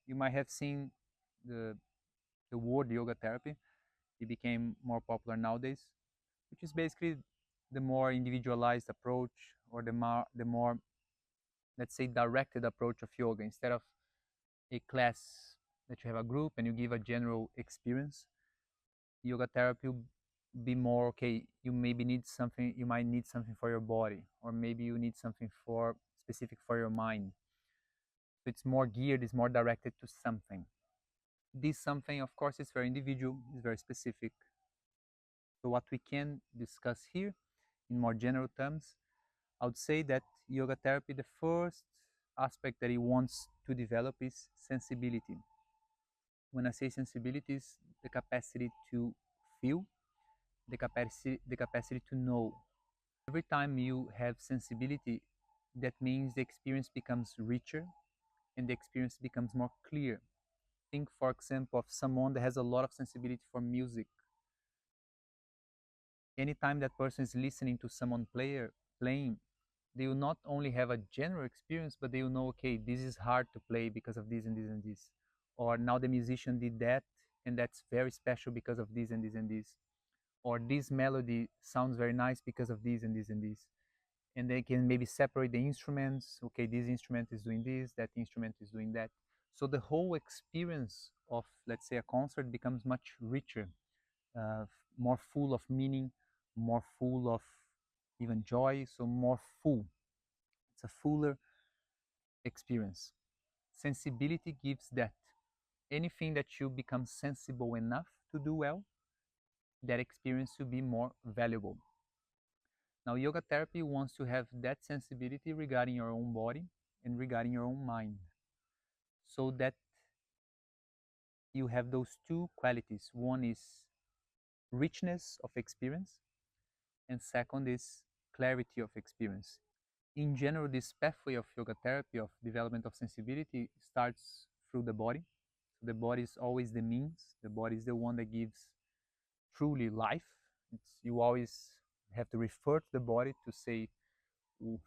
You might have seen the the word yoga therapy. It became more popular nowadays, which is basically the more individualized approach, or the more, let's say, directed approach of yoga. Instead of a class that you have a group and you give a general experience, yoga therapy will be more, okay, you maybe need something, you might need something for your body, or maybe you need something for specific for your mind. So it's more geared, it's more directed to something. This something, of course, is very individual, is very specific. So what we can discuss here in more general terms, I would say that yoga therapy, the first aspect that it wants to develop is sensibility. When I say sensibility, is the capacity to feel, the capacity to know. Every time you have sensibility, that means the experience becomes richer and the experience becomes more clear. Think, for example, of someone that has a lot of sensibility for music. Anytime that person is listening to someone playing, they will not only have a general experience, but they will know, okay, this is hard to play because of this and this and this. Or now the musician did that, and that's very special because of this and this and this. Or this melody sounds very nice because of this and this and this. And they can maybe separate the instruments. Okay, this instrument is doing this, that instrument is doing that. So the whole experience of, let's say, a concert becomes much richer, more full of meaning, more full of even joy, so more full. It's a fuller experience. Sensibility gives that. Anything that you become sensible enough to do well, that experience will be more valuable. Now, yoga therapy wants to have that sensibility regarding your own body and regarding your own mind, so that you have those two qualities. One is richness of experience, and second is clarity of experience. In general, this pathway of yoga therapy, of development of sensibility, starts through the body. So the body is always the means. The body is the one that gives truly life. You always have to refer to the body to say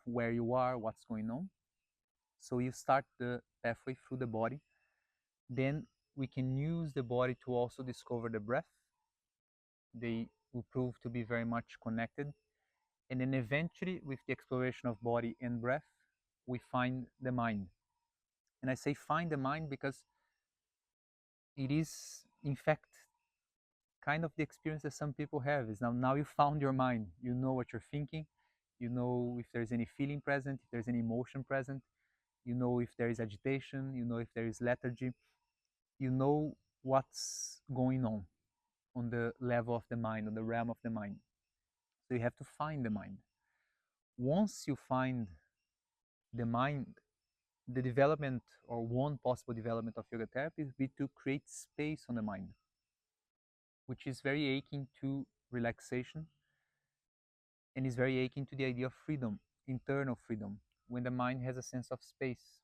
where you are, what's going on. So you start the pathway through the body. Then we can use the body to also discover the breath. They will prove to be very much connected. And then eventually, with the exploration of body and breath, we find the mind. And I say find the mind because it is, in fact, kind of the experience that some people have. Is now you found your mind. You know what you're thinking. You know if there's any feeling present, if there's any emotion present. You know if there is agitation. You know if there is lethargy. You know what's going on the level of the mind, on the realm of the mind. So you have to find the mind. Once you find the mind, the development, or one possible development of yoga therapy would be to create space on the mind, which is very akin to relaxation and is very akin to the idea of freedom, internal freedom, when the mind has a sense of space.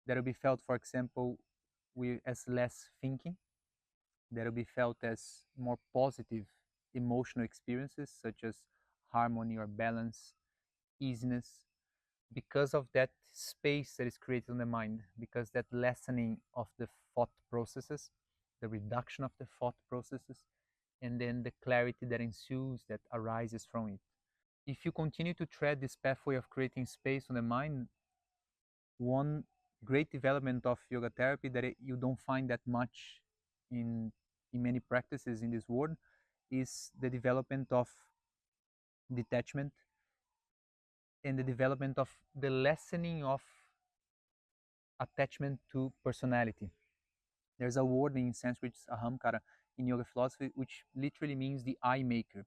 That will be felt, for example, as less thinking, that will be felt as more positive emotional experiences, such as harmony or balance, easiness, because of that space that is created in the mind, because that lessening of the thought processes, the reduction of the thought processes, and then the clarity that ensues, that arises from it. If you continue to tread this pathway of creating space on the mind, one great development of yoga therapy that you don't find that much in many practices in this world is the development of detachment and the development of the lessening of attachment to personality. There's a word in Sanskrit, ahamkara, in yoga philosophy, which literally means the I maker.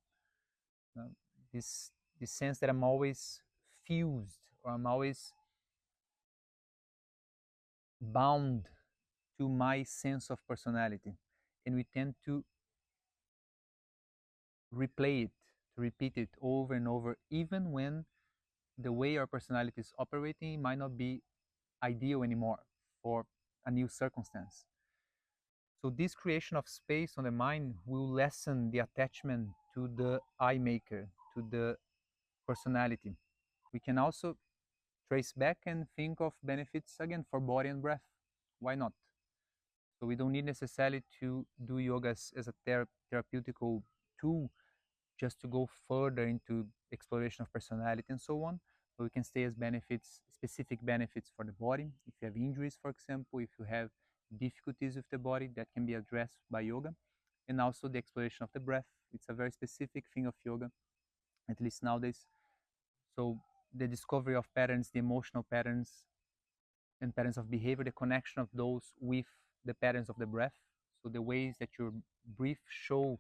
Uh, this this sense that I'm always fused, or I'm always bound to my sense of personality, and we tend to replay it, to repeat it over and over, even when the way our personality is operating might not be ideal anymore for a new circumstance. So this creation of space on the mind will lessen the attachment to the I maker, to the personality. We can also trace back and think of benefits again for body and breath. Why not? So we don't need necessarily to do yoga as a therapeutical tool just to go further into exploration of personality and so on. But we can stay as benefits, specific benefits for the body. If you have injuries, for example, if you have difficulties with the body, that can be addressed by yoga. And also the exploration of the breath. It's a very specific thing of yoga, at least nowadays. So the discovery of patterns, the emotional patterns and patterns of behavior, the connection of those with the patterns of the breath. So the ways that your breath show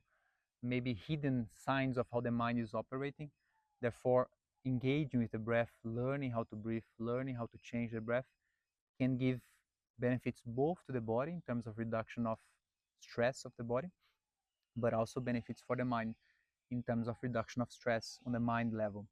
maybe hidden signs of how the mind is operating. Therefore, engaging with the breath, learning how to breathe, learning how to change the breath can give benefits both to the body in terms of reduction of stress of the body, but also benefits for the mind in terms of reduction of stress on the mind level.